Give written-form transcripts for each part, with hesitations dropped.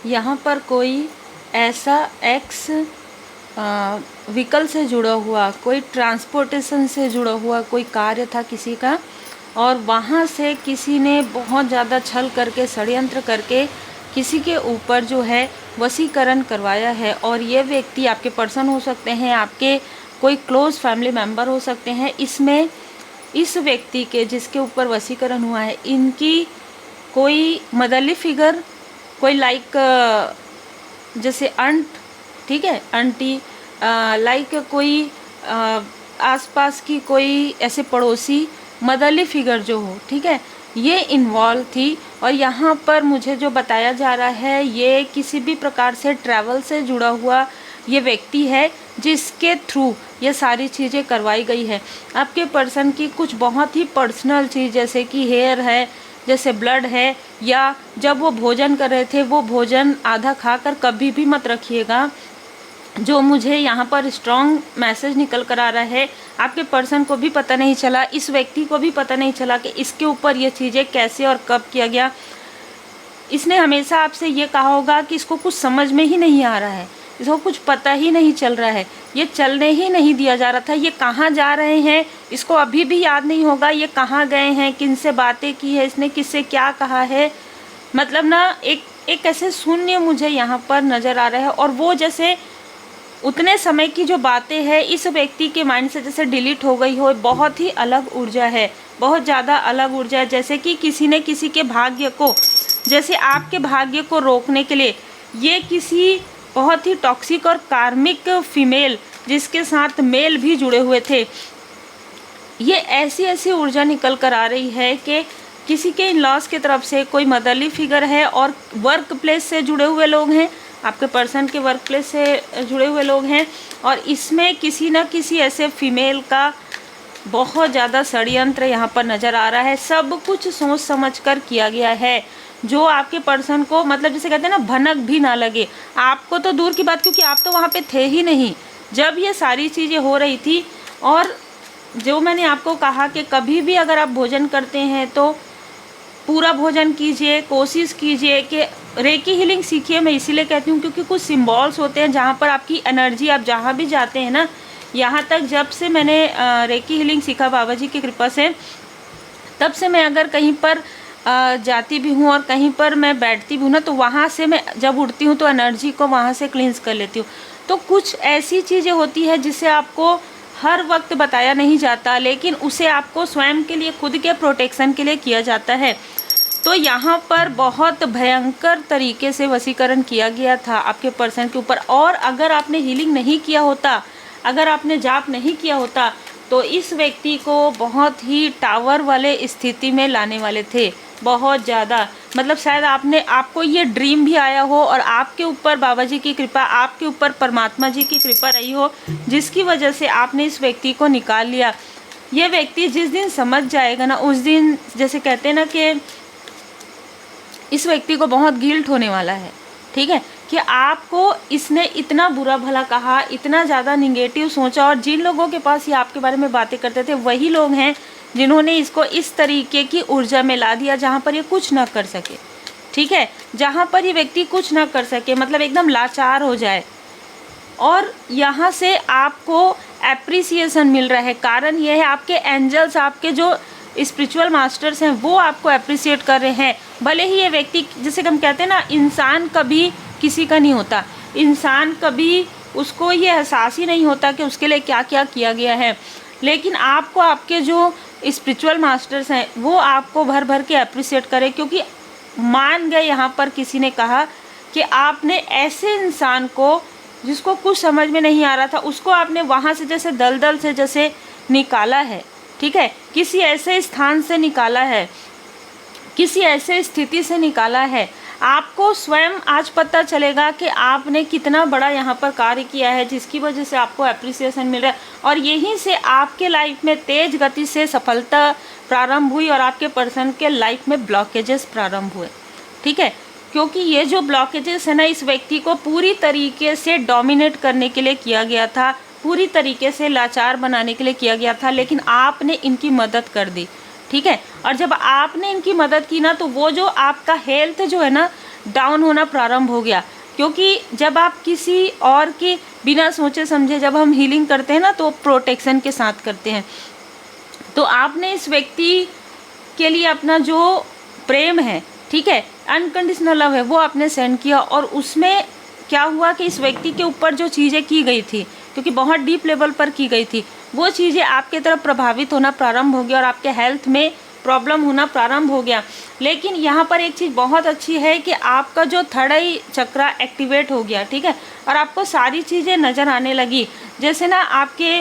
यहाँ पर कोई ऐसा एक्स व्हीकल से जुड़ा हुआ, कोई ट्रांसपोर्टेशन से जुड़ा हुआ कोई कार्य था किसी का, और वहाँ से किसी ने बहुत ज़्यादा छल करके, षड्यंत्र करके किसी के ऊपर जो है वशीकरण करवाया है। और ये व्यक्ति आपके पर्सन हो सकते हैं, आपके कोई क्लोज फैमिली मेम्बर हो सकते हैं। इसमें इस व्यक्ति के जिसके ऊपर वशीकरण हुआ है, इनकी कोई मदरली फिगर, कोई लाइक जैसे अंट, ठीक है, आंटी, लाइक कोई आसपास की कोई ऐसे पड़ोसी मदरली फिगर जो हो, ठीक है, ये इन्वॉल्व थी। और यहाँ पर मुझे जो बताया जा रहा है, ये किसी भी प्रकार से ट्रैवल से जुड़ा हुआ ये व्यक्ति है जिसके थ्रू ये सारी चीज़ें करवाई गई है। आपके पर्सन की कुछ बहुत ही पर्सनल चीज़, जैसे कि हेयर है, जैसे ब्लड है, या जब वो भोजन कर रहे थे वो भोजन आधा खाकर कभी भी मत रखिएगा। जो मुझे यहाँ पर स्ट्रॉन्ग मैसेज निकल कर आ रहा है, आपके पर्सन को भी पता नहीं चला, इस व्यक्ति को भी पता नहीं चला कि इसके ऊपर ये चीज़ें कैसे और कब किया गया। इसने हमेशा आपसे ये कहा होगा कि इसको कुछ समझ में ही नहीं आ रहा है, इसको कुछ पता ही नहीं चल रहा है, ये चलने ही नहीं दिया जा रहा था, ये कहाँ जा रहे हैं इसको अभी भी याद नहीं होगा, ये कहाँ गए हैं, किन से बातें की है इसने, किससे क्या कहा है। मतलब ना एक ऐसे शून्य मुझे यहाँ पर नज़र आ रहा है। और वो जैसे उतने समय की जो बातें हैं इस व्यक्ति के माइंड से जैसे डिलीट हो गई हो। बहुत ही अलग ऊर्जा है, बहुत ज़्यादा अलग ऊर्जा है, जैसे कि किसी ने किसी के भाग्य को, जैसे आपके भाग्य को रोकने के लिए ये किसी बहुत ही टॉक्सिक और कार्मिक फीमेल जिसके साथ मेल भी जुड़े हुए थे, ये ऐसी ऊर्जा निकल कर आ रही है कि किसी के इन लॉस की तरफ से कोई मदरली फिगर है और वर्क प्लेस से जुड़े हुए लोग हैं, आपके पर्सन के वर्क प्लेस से जुड़े हुए लोग हैं। और इसमें किसी न किसी ऐसे फीमेल का बहुत ज़्यादा षड्यंत्र यहाँ पर नज़र आ रहा है। सब कुछ सोच समझ कर किया गया है, जो आपके पर्सन को, मतलब जैसे कहते हैं ना, भनक भी ना लगे। आपको तो दूर की बात, क्योंकि आप तो वहाँ पे थे ही नहीं जब ये सारी चीज़ें हो रही थी। और जो मैंने आपको कहा कि कभी भी अगर आप भोजन करते हैं तो पूरा भोजन कीजिए, कोशिश कीजिए कि रेकी हीलिंग सीखिए। मैं इसीलिए कहती हूँ क्योंकि कुछ सिम्बॉल्स होते हैं जहाँ पर आपकी एनर्जी, आप जहाँ भी जाते हैं ना, यहाँ तक जब से मैंने रेकी हीलिंग सीखा बाबा जी की कृपा से, तब से मैं अगर कहीं पर जाती भी हूँ और कहीं पर मैं बैठती भी हूँ ना, तो वहाँ से मैं जब उठती हूँ तो एनर्जी को वहाँ से क्लींस कर लेती हूँ। तो कुछ ऐसी चीज़ें होती है जिसे आपको हर वक्त बताया नहीं जाता, लेकिन उसे आपको स्वयं के लिए, खुद के प्रोटेक्शन के लिए किया जाता है। तो यहाँ पर बहुत भयंकर तरीके से वशीकरण किया गया था आपके पर्सन के ऊपर। और अगर आपने हीलिंग नहीं किया होता, अगर आपने जाप नहीं किया होता, तो इस व्यक्ति को बहुत ही टावर वाले स्थिति में लाने वाले थे, बहुत ज़्यादा। मतलब शायद आपको ये ड्रीम भी आया हो और आपके ऊपर बाबा जी की कृपा, आपके ऊपर परमात्मा जी की कृपा रही हो, जिसकी वजह से आपने इस व्यक्ति को निकाल लिया। ये व्यक्ति जिस दिन समझ जाएगा ना, उस दिन जैसे कहते हैं ना कि इस व्यक्ति को बहुत गिल्ट होने वाला है, ठीक है, कि आपको इसने इतना बुरा भला कहा, इतना ज़्यादा निगेटिव सोचा। और जिन लोगों के पास ये आपके बारे में बातें करते थे, वही लोग हैं जिन्होंने इसको इस तरीके की ऊर्जा में ला दिया जहाँ पर ये कुछ ना कर सके, ठीक है, जहाँ पर ये व्यक्ति कुछ ना कर सके, मतलब एकदम लाचार हो जाए। और यहाँ से आपको एप्रिसिएशन मिल रहा है। कारण ये है, आपके एंजल्स, आपके जो स्पिरिचुअल मास्टर्स हैं, वो आपको अप्रिसिएट कर रहे हैं। भले ही ये व्यक्ति, जैसे हम कहते हैं ना, इंसान कभी किसी का नहीं होता, इंसान कभी उसको ये एहसास ही नहीं होता कि उसके लिए क्या क्या किया गया है, लेकिन आपको आपके जो स्पिरिचुअल मास्टर्स हैं वो आपको भर भर के अप्रिसिएट करें, क्योंकि मान गए, यहाँ पर किसी ने कहा कि आपने ऐसे इंसान को जिसको कुछ समझ में नहीं आ रहा था, उसको आपने वहाँ से जैसे दलदल से जैसे निकाला है, ठीक है, किसी ऐसे स्थान से निकाला है, किसी ऐसे स्थिति से निकाला है। आपको स्वयं आज पता चलेगा कि आपने कितना बड़ा यहाँ पर कार्य किया है, जिसकी वजह से आपको अप्रिसिएशन मिल रहा है। और यहीं से आपके लाइफ में तेज गति से सफलता प्रारंभ हुई और आपके पर्सन के लाइफ में ब्लॉकेजेस प्रारंभ हुए, ठीक है, क्योंकि ये जो ब्लॉकेजेस है ना, इस व्यक्ति को पूरी तरीके से डोमिनेट करने के लिए किया गया था, पूरी तरीके से लाचार बनाने के लिए किया गया था, लेकिन आपने इनकी मदद कर दी, ठीक है। और जब आपने इनकी मदद की ना, तो वो जो आपका हेल्थ जो है ना, डाउन होना प्रारंभ हो गया। क्योंकि जब आप किसी और के बिना सोचे समझे जब हम हीलिंग करते हैं ना, तो प्रोटेक्शन के साथ करते हैं। तो आपने इस व्यक्ति के लिए अपना जो प्रेम है, ठीक है, अनकंडीशनल लव है, वो आपने सेंड किया, और उसमें क्या हुआ कि इस व्यक्ति के ऊपर जो चीज़ें की गई थी, क्योंकि बहुत डीप लेवल पर की गई थी, वो चीज़ें आपके तरफ प्रभावित होना प्रारंभ हो गया और आपके हेल्थ में प्रॉब्लम होना प्रारंभ हो गया। लेकिन यहाँ पर एक चीज़ बहुत अच्छी है कि आपका जो थर्ड आई चक्रा एक्टिवेट हो गया, ठीक है, और आपको सारी चीज़ें नज़र आने लगी। जैसे ना आपके,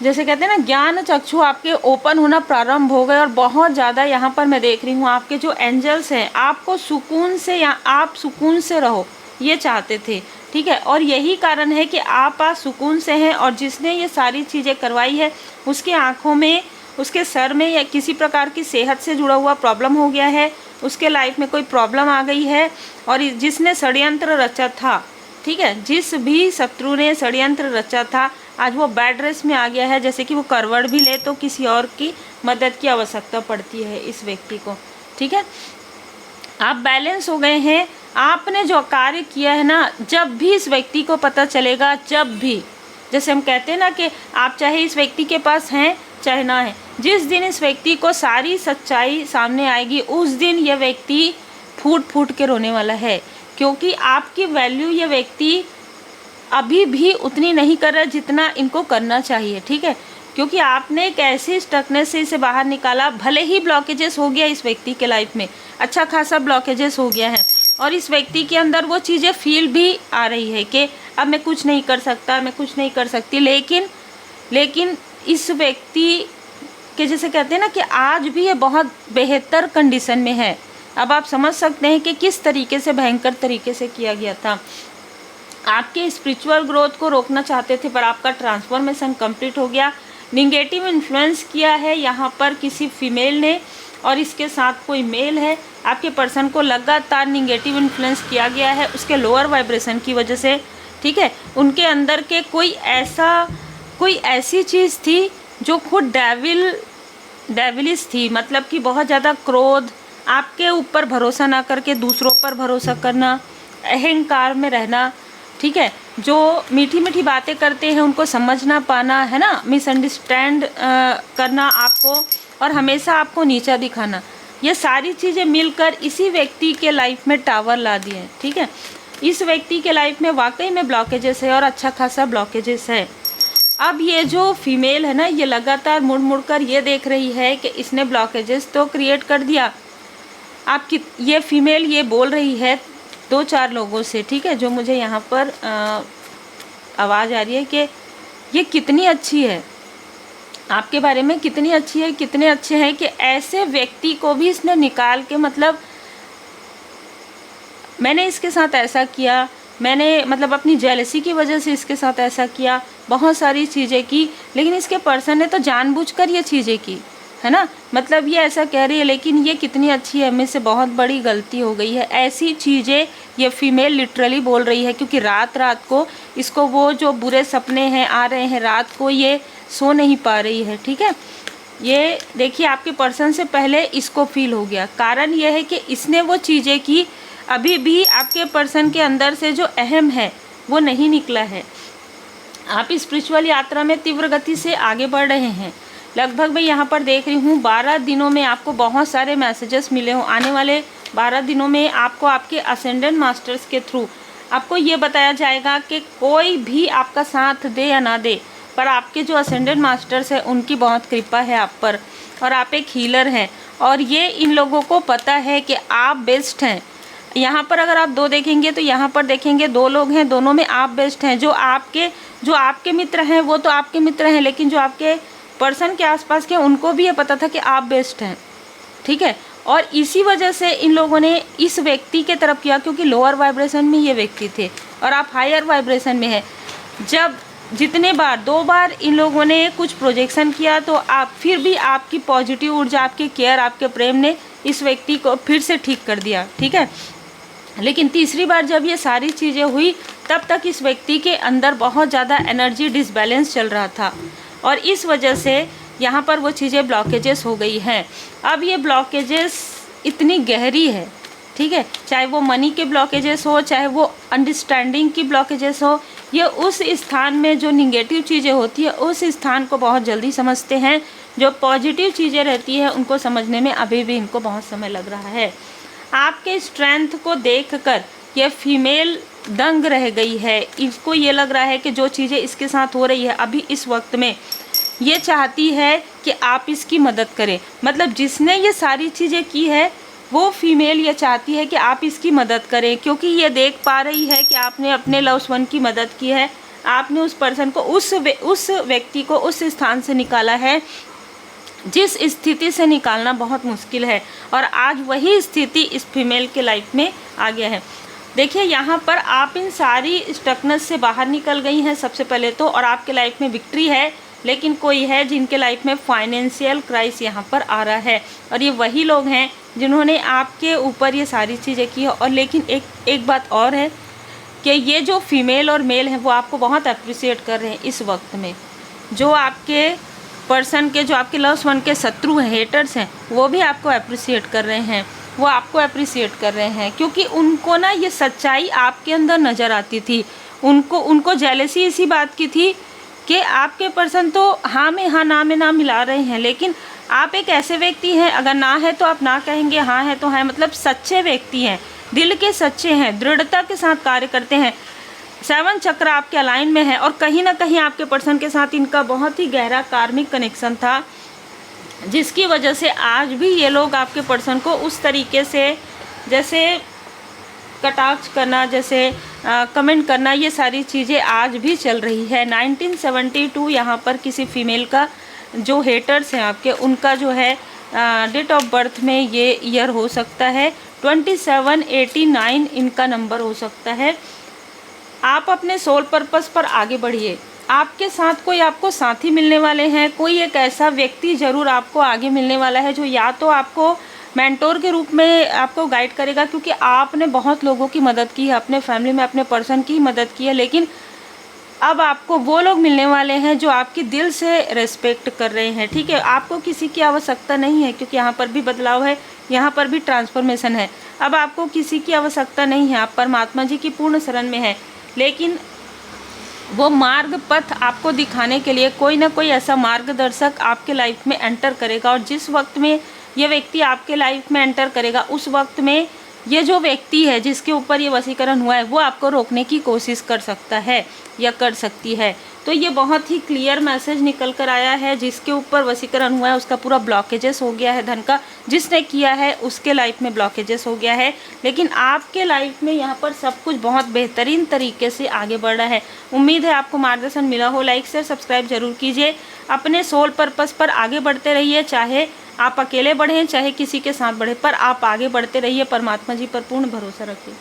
जैसे कहते हैं ना, ज्ञान चक्षु आपके ओपन होना प्रारंभ हो गए, और बहुत ज़्यादा यहाँ पर मैं देख रही हूँ आपके जो एंजल्स हैं आपको सुकून से, या आप सुकून से रहो ये चाहते थे, ठीक है, और यही कारण है कि आप आज सुकून से हैं। और जिसने ये सारी चीज़ें करवाई है उसकी आँखों में, उसके सर में या किसी प्रकार की सेहत से जुड़ा हुआ प्रॉब्लम हो गया है, उसके लाइफ में कोई प्रॉब्लम आ गई है, और जिसने षड्यंत्र रचा था, ठीक है, जिस भी शत्रु ने षड्यंत्र रचा था, आज वो बैड रेस में आ गया है। जैसे कि वो करवट भी ले तो किसी और की मदद की आवश्यकता पड़ती है इस व्यक्ति को, ठीक है। आप बैलेंस हो गए हैं। आपने जो कार्य किया है ना, जब भी इस व्यक्ति को पता चलेगा, जब भी, जैसे हम कहते हैं ना कि आप चाहे इस व्यक्ति के पास हैं चाहे ना है, जिस दिन इस व्यक्ति को सारी सच्चाई सामने आएगी उस दिन यह व्यक्ति फूट फूट के रोने वाला है। क्योंकि आपकी वैल्यू ये व्यक्ति अभी भी उतनी नहीं कर रहा जितना इनको करना चाहिए, ठीक है, क्योंकि आपने एक ऐसी स्टकनेस से इसे बाहर निकाला। भले ही ब्लॉकेजेस हो गया इस व्यक्ति के लाइफ में, अच्छा खासा ब्लॉकेजेस हो गया है, और इस व्यक्ति के अंदर वो चीज़ें फील भी आ रही है कि अब मैं कुछ नहीं कर सकता, मैं कुछ नहीं कर सकती। लेकिन इस व्यक्ति के, जैसे कहते हैं ना, कि आज भी ये बहुत बेहतर कंडीशन में है। अब आप समझ सकते हैं कि किस तरीके से, भयंकर तरीके से किया गया था। आपके स्पिरिचुअल ग्रोथ को रोकना चाहते थे, पर आपका ट्रांसफॉर्मेशन कंप्लीट हो गया। निगेटिव इन्फ्लुएंस किया है यहाँ पर किसी फीमेल ने, और इसके साथ कोई मेल है। आपके पर्सन को लगातार निगेटिव इन्फ्लुएंस किया गया है उसके लोअर वाइब्रेशन की वजह से, ठीक है। उनके अंदर के कोई ऐसी चीज़ थी जो खुद डेविलिश थी, मतलब कि बहुत ज़्यादा क्रोध, आपके ऊपर भरोसा ना करके दूसरों पर भरोसा करना, अहंकार में रहना, ठीक है, जो मीठी मीठी बातें करते हैं उनको समझ ना पाना, है ना, मिसअंडरस्टैंड करना आपको, और हमेशा आपको नीचा दिखाना, ये सारी चीज़ें मिलकर इसी व्यक्ति के लाइफ में टावर ला दिए हैं, ठीक है। इस व्यक्ति के लाइफ में वाकई में ब्लॉकेजेस है, और अच्छा खासा ब्लॉकेजेस है। अब ये जो फीमेल है ना, ये लगातार मुड़ मुड़ कर ये देख रही है कि इसने ब्लॉकेजेस तो क्रिएट कर दिया। आपकी ये फीमेल ये बोल रही है 2-4 लोगों से, ठीक है, जो मुझे यहाँ पर आवाज़ आ रही है कि ये कितनी अच्छी है, आपके बारे में कितनी अच्छी है, कितने अच्छे हैं कि ऐसे व्यक्ति को भी इसने निकाल के, मतलब मैंने इसके साथ ऐसा किया, मैंने मतलब अपनी जेलसी की वजह से इसके साथ ऐसा किया, बहुत सारी चीज़ें की, लेकिन इसके पर्सन ने तो जानबूझकर ये चीज़ें की, है ना, मतलब ये ऐसा कह रही है, लेकिन ये कितनी अच्छी है, मेरे से बहुत बड़ी गलती हो गई है, ऐसी चीज़ें ये फीमेल लिटरली बोल रही है। क्योंकि रात रात को इसको वो जो बुरे सपने हैं आ रहे हैं, रात को ये सो नहीं पा रही है, ठीक है। ये देखिए आपके पर्सन से पहले इसको फील हो गया। कारण यह है कि इसने वो चीज़ें की, अभी भी आपके पर्सन के अंदर से जो अहम है वो नहीं निकला है। आप स्पिरिचुअल यात्रा में तीव्र गति से आगे बढ़ रहे हैं। लगभग मैं यहाँ पर देख रही हूँ 12 दिनों में आपको बहुत सारे मैसेजेस मिले हों। आने वाले 12 दिनों में आपको आपके असेंडेंट मास्टर्स के थ्रू आपको ये बताया जाएगा कि कोई भी आपका साथ दे या ना दे, पर आपके जो असेंडेंट मास्टर्स हैं उनकी बहुत कृपा है आप पर, और आप एक हीलर हैं, और ये इन लोगों को पता है कि आप बेस्ट हैं। यहाँ पर अगर आप 2 देखेंगे तो यहाँ पर देखेंगे 2 लोग हैं, दोनों में आप बेस्ट हैं। जो आपके मित्र हैं वो तो आपके मित्र हैं, लेकिन जो आपके पर्सन के आसपास के उनको भी ये पता था कि आप बेस्ट हैं, ठीक है। और इसी वजह से इन लोगों ने इस व्यक्ति के तरफ किया, क्योंकि लोअर वाइब्रेशन में ये व्यक्ति थे और आप हायर वाइब्रेशन में हैं। जब जितने बार 2 बार इन लोगों ने कुछ प्रोजेक्शन किया, तो आप फिर भी आपकी पॉजिटिव ऊर्जा, आपके केयर, आपके प्रेम ने इस व्यक्ति को फिर से ठीक कर दिया, ठीक है। लेकिन तीसरी बार जब ये सारी चीज़ें हुई, तब तक इस व्यक्ति के अंदर बहुत ज़्यादा एनर्जी डिसबैलेंस चल रहा था, और इस वजह से यहाँ पर वो चीज़ें ब्लॉकेजेस हो गई हैं। अब ये ब्लॉकेजेस इतनी गहरी है, ठीक है। चाहे वो मनी के ब्लॉकेजेस हो, चाहे वो अंडरस्टैंडिंग की ब्लॉकेजेस हो, ये उस स्थान में जो निगेटिव चीज़ें होती है उस स्थान को बहुत जल्दी समझते हैं। जो पॉजिटिव चीज़ें रहती है उनको समझने में अभी भी इनको बहुत समय लग रहा है। आपके स्ट्रेंथ को देखकर ये फीमेल दंग रह गई है। इसको ये लग रहा है कि जो चीज़ें इसके साथ हो रही है अभी इस वक्त में, ये चाहती है कि आप इसकी मदद करें। मतलब जिसने ये सारी चीज़ें की है वो फीमेल ये चाहती है कि आप इसकी मदद करें, क्योंकि ये देख पा रही है कि आपने अपने लव्ड वन की मदद की है, आपने उस पर्सन को, उस व्यक्ति को उस स्थान से निकाला है जिस स्थिति से निकालना बहुत मुश्किल है, और आज वही स्थिति इस फीमेल के लाइफ में आ गया है। देखिए यहाँ पर आप इन सारी स्टकनेस से बाहर निकल गई हैं सबसे पहले तो, और आपके लाइफ में विक्ट्री है। लेकिन कोई है जिनके लाइफ में फाइनेंशियल क्राइसिस यहाँ पर आ रहा है, और ये वही लोग हैं जिन्होंने आपके ऊपर ये सारी चीज़ें की है। और लेकिन एक बात और है कि ये जो फीमेल और मेल हैं वो आपको बहुत अप्रिशिएट कर रहे हैं इस वक्त में। जो आपके पर्सन के, जो आपके लव्ड वन के शत्रु हैं, हेटर्स हैं, वो भी आपको अप्रिशिएट कर रहे हैं। वो आपको अप्रिशिएट कर रहे हैं क्योंकि उनको ना ये सच्चाई आपके अंदर नज़र आती थी। उनको जेलसी इसी बात की थी कि आपके पर्सन तो हाँ में हाँ, ना में ना मिला रहे हैं, लेकिन आप एक ऐसे व्यक्ति हैं, अगर ना है तो आप ना कहेंगे, हाँ है तो है। मतलब सच्चे व्यक्ति हैं, दिल के सच्चे हैं, दृढ़ता के साथ कार्य करते हैं। 7 चक्र आपके अलाइन में है, और कहीं ना कहीं आपके पर्सन के साथ इनका बहुत ही गहरा कार्मिक कनेक्शन था, जिसकी वजह से आज भी ये लोग आपके पर्सन को उस तरीके से, जैसे कटाक्ष करना, जैसे कमेंट करना, ये सारी चीज़ें आज भी चल रही है। 1972 यहाँ पर किसी फीमेल का, जो हेटर्स हैं आपके, उनका जो है डेट ऑफ बर्थ में ये ईयर हो सकता है 2789 इनका नंबर हो सकता है। आप अपने सोल पर्पस पर आगे बढ़िए। आपके साथ कोई आपको साथी मिलने वाले हैं, कोई एक ऐसा व्यक्ति ज़रूर आपको आगे मिलने वाला है जो या तो आपको मेंटोर के रूप में आपको गाइड करेगा, क्योंकि आपने बहुत लोगों की मदद की है, अपने फैमिली में अपने पर्सन की मदद की है, लेकिन अब आपको वो लोग मिलने वाले हैं जो आपकी दिल से रेस्पेक्ट कर रहे हैं। ठीक है, आपको किसी की आवश्यकता नहीं है, क्योंकि यहाँ पर भी बदलाव है, यहाँ पर भी ट्रांसफॉर्मेशन है। अब आपको किसी की आवश्यकता नहीं है, आप परमात्मा जी की पूर्ण शरण में है। लेकिन वो मार्ग पथ आपको दिखाने के लिए कोई ना कोई ऐसा मार्गदर्शक आपके लाइफ में एंटर करेगा, और जिस वक्त में ये व्यक्ति आपके लाइफ में एंटर करेगा उस वक्त में ये जो व्यक्ति है जिसके ऊपर ये वशीकरण हुआ है वो आपको रोकने की कोशिश कर सकता है या कर सकती है। तो ये बहुत ही क्लियर मैसेज निकल कर आया है। जिसके ऊपर वशीकरण हुआ है उसका पूरा ब्लॉकेजेस हो गया है धन का, जिसने किया है उसके लाइफ में ब्लॉकेजेस हो गया है। लेकिन आपके लाइफ में यहाँ पर सब कुछ बहुत बेहतरीन तरीके से आगे बढ़ रहा है। उम्मीद है आपको मार्गदर्शन मिला हो। लाइक शेयर सब्सक्राइब जरूर कीजिए। अपने सोल पर्पस पर आगे बढ़ते रहिए, चाहे आप अकेले बढ़ें चाहे किसी के साथ बढ़े, पर आप आगे बढ़ते रहिए। परमात्मा जी पर पूर्ण भरोसा रखिए।